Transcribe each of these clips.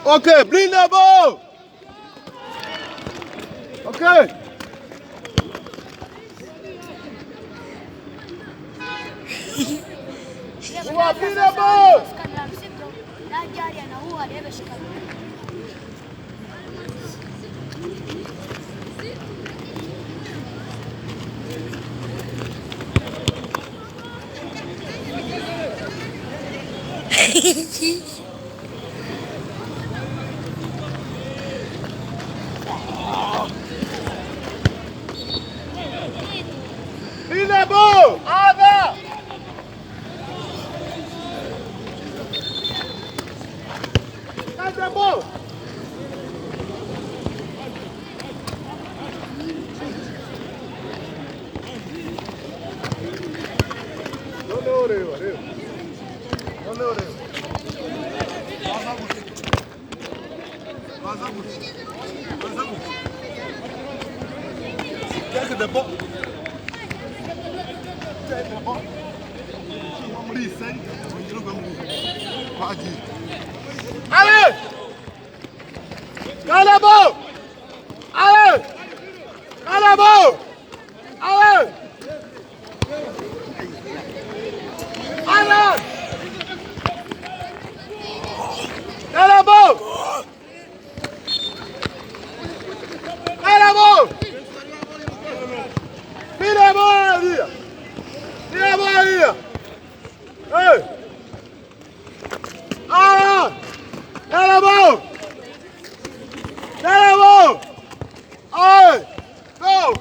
Ok, bring the ball. Ok. Huwa bring the ball. Bring the ball. Ada. Catch the ball. Allez! Calabo! Allez! Calabo! Allez! Allez! Calabo! Calabo! Mira Maria! Mira Maria! Hey! Ah! Calabo! Calabo! Allez! Go!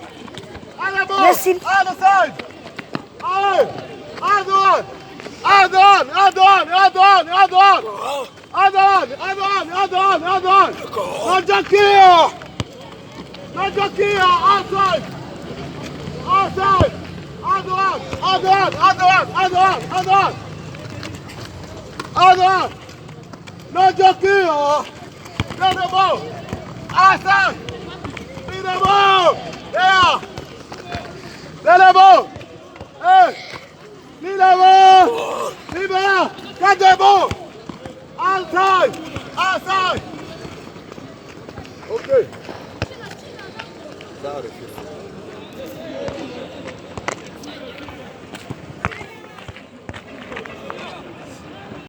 Calabo! Other side! Allez! Other one! Other one! Other one! Other one! Other one! Other one! Other one! Other one! Other one! No Jakia! No Jakia! Outside! Outside! Other one! Other one! Other one! Other one! Other one! Other one! No Jakia! Get the ball! Outside! Get the ball! There! Get the ball! Hey! Get the ball! Libera! Get the ball! Outside! Outside! Okay. Sorry.